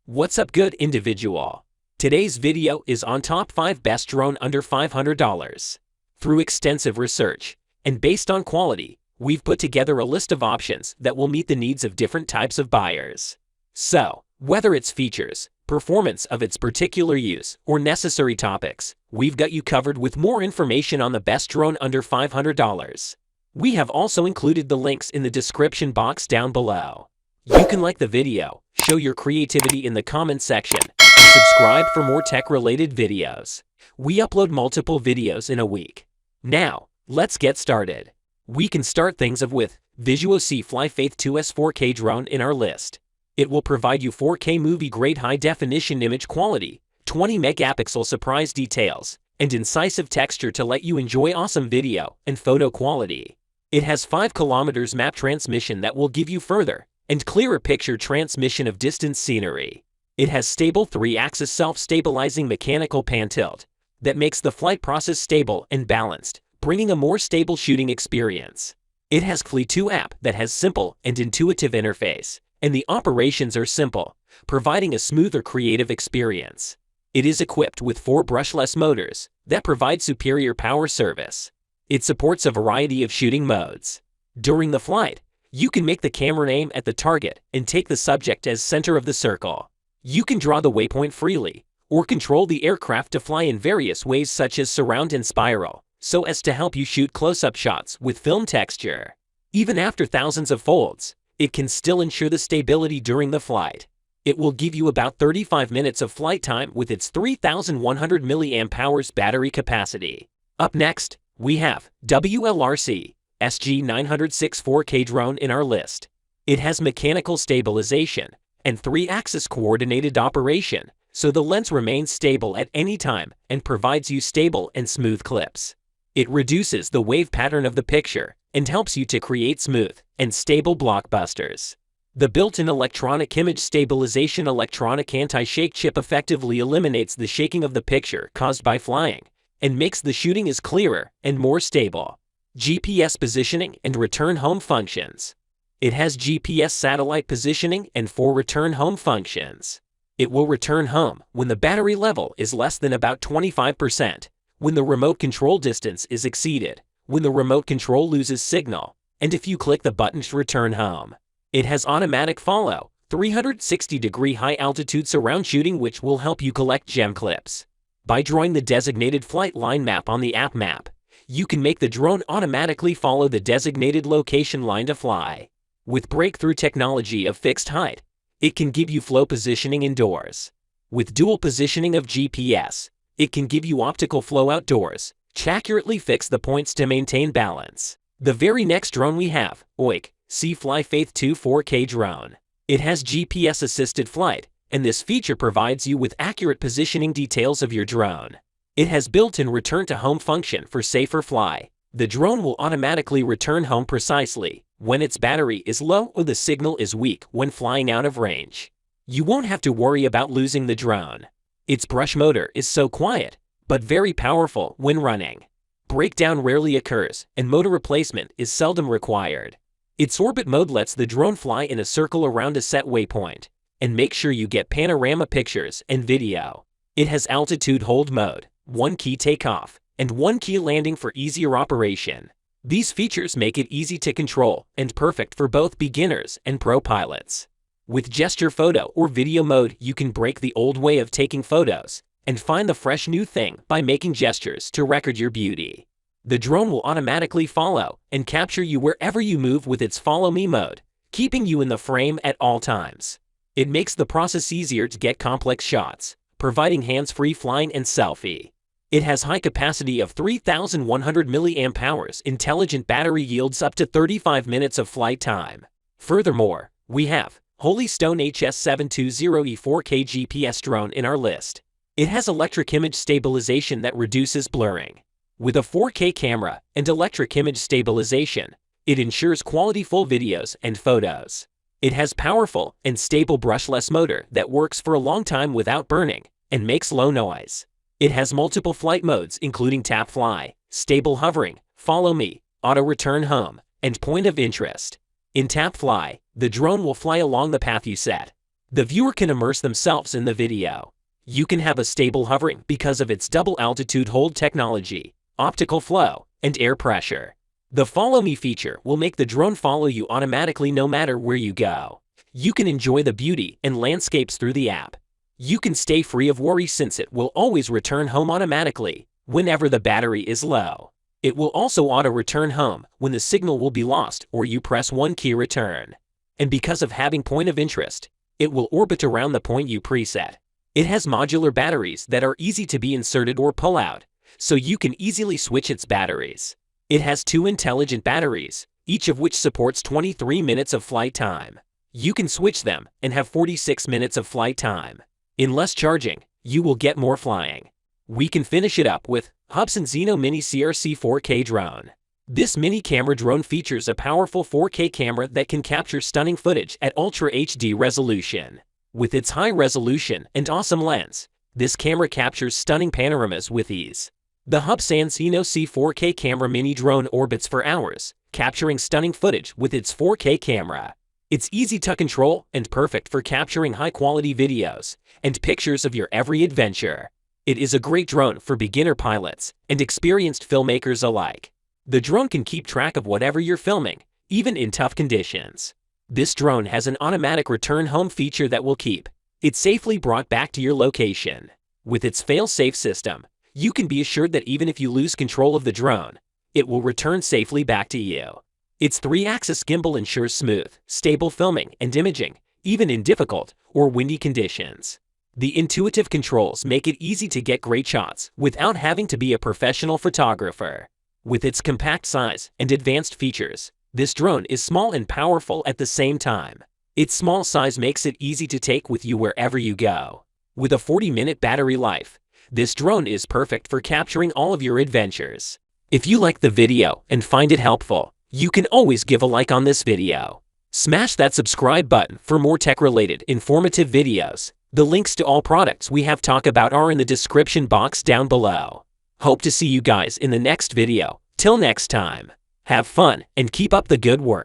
What's up, good individual? Today's video is on top 5 best drone under $500. Through extensive research and based on quality, we've put together a list of options that will meet the needs of different types of buyers. So, whether it's features, performance of its particular use, or necessary topics, we've got you covered with more information on the best drone under $500. We have also included the links in the description box down below. You can like the video, show your creativity in the comments section, and subscribe for more tech-related videos. We upload multiple videos in a week. Now, let's get started. We can start things off with Visuo C Fly Faith 2S 4K drone in our list. It will provide you 4K movie-grade high-definition image quality, 20 megapixel surprise details, and incisive texture to let you enjoy awesome video and photo quality. It has 5 kilometers map transmission that will give you further and clearer picture transmission of distance scenery. It has stable 3-axis self-stabilizing mechanical pan tilt that makes the flight process stable and balanced, bringing a more stable shooting experience. It has Fly 2 app that has simple and intuitive interface, and the operations are simple, providing a smoother creative experience. It is equipped with 4 brushless motors that provide superior power service. It supports a variety of shooting modes. During the flight, you can make the camera aim at the target and take the subject as center of the circle. You can draw the waypoint freely, or control the aircraft to fly in various ways such as surround and spiral, so as to help you shoot close-up shots with film texture. Even after thousands of folds, it can still ensure the stability during the flight. It will give you about 35 minutes of flight time with its 3,100 mAh battery capacity. Up next, we have WLRC SG906 4K drone in our list. It has mechanical stabilization and 3-axis coordinated operation, so the lens remains stable at any time and provides you stable and smooth clips. It reduces the wave pattern of the picture and helps you to create smooth and stable blockbusters. The built-in electronic image stabilization electronic anti-shake chip effectively eliminates the shaking of the picture caused by flying and makes the shooting as clearer and more stable. GPS positioning and return home functions. It has GPS satellite positioning and 4 return home functions. It will return home when the battery level is less than about 25%, when the remote control distance is exceeded, when the remote control loses signal, and if you click the button to return home. It has automatic follow, 360-degree high-altitude surround shooting which will help you collect gem clips. By drawing the designated flight line map on the app map, you can make the drone automatically follow the designated location line to fly. With breakthrough technology of fixed height, it can give you flow positioning indoors. With dual positioning of GPS, it can give you optical flow outdoors to accurately fix the points to maintain balance. The very next drone we have, Oike C Fly Faith 2 4K drone. It has GPS-assisted flight, and this feature provides you with accurate positioning details of your drone. It has built-in return-to-home function for safer fly. The drone will automatically return home precisely when its battery is low or the signal is weak when flying out of range. You won't have to worry about losing the drone. Its brush motor is so quiet, but very powerful when running. Breakdown rarely occurs, and motor replacement is seldom required. Its orbit mode lets the drone fly in a circle around a set waypoint, and make sure you get panorama pictures and video. It has altitude hold mode, 1-key takeoff, and 1-key landing for easier operation. These features make it easy to control and perfect for both beginners and pro pilots. With gesture photo or video mode, you can break the old way of taking photos and find the fresh new thing by making gestures to record your beauty. The drone will automatically follow and capture you wherever you move with its follow me mode, keeping you in the frame at all times. It makes the process easier to get complex shots, providing hands-free flying and selfie. It has high capacity of 3,100 mAh. Intelligent battery yields up to 35 minutes of flight time. Furthermore, we have Holystone HS720E 4K GPS drone in our list. It has electric image stabilization that reduces blurring. With a 4K camera and electric image stabilization, it ensures quality full videos and photos. It has powerful and stable brushless motor that works for a long time without burning and makes low noise. It has multiple flight modes including tap fly, stable hovering, follow me, auto return home, and point of interest. In tap fly, the drone will fly along the path you set. The viewer can immerse themselves in the video. You can have a stable hovering because of its double altitude hold technology, optical flow, and air pressure. The Follow Me feature will make the drone follow you automatically no matter where you go. You can enjoy the beauty and landscapes through the app. You can stay free of worry since it will always return home automatically whenever the battery is low. It will also auto-return home when the signal will be lost or you press one key return. And because of having point of interest, it will orbit around the point you preset. It has modular batteries that are easy to be inserted or pull out, so you can easily switch its batteries. It has 2 intelligent batteries, each of which supports 23 minutes of flight time. You can switch them and have 46 minutes of flight time. In less charging, you will get more flying. We can finish it up with HubsanZino Se 4K drone. This mini camera drone features a powerful 4K camera that can capture stunning footage at Ultra HD resolution. With its high resolution and awesome lens, this camera captures stunning panoramas with ease. The HubsanZino Se 4K camera mini drone orbits for hours, capturing stunning footage with its 4K camera. It's easy to control and perfect for capturing high-quality videos and pictures of your every adventure. It is a great drone for beginner pilots and experienced filmmakers alike. The drone can keep track of whatever you're filming, even in tough conditions. This drone has an automatic return home feature that will keep it safely brought back to your location. With its fail-safe system, you can be assured that even if you lose control of the drone, it will return safely back to you. Its 3-axis gimbal ensures smooth, stable filming and imaging, even in difficult or windy conditions. The intuitive controls make it easy to get great shots without having to be a professional photographer. With its compact size and advanced features, this drone is small and powerful at the same time. Its small size makes it easy to take with you wherever you go. With a 40-minute battery life, this drone is perfect for capturing all of your adventures. If you like the video and find it helpful, you can always give a like on this video. Smash that subscribe button for more tech-related informative videos. The links to all products we have talked about are in the description box down below. Hope to see you guys in the next video. Till next time, have fun and keep up the good work.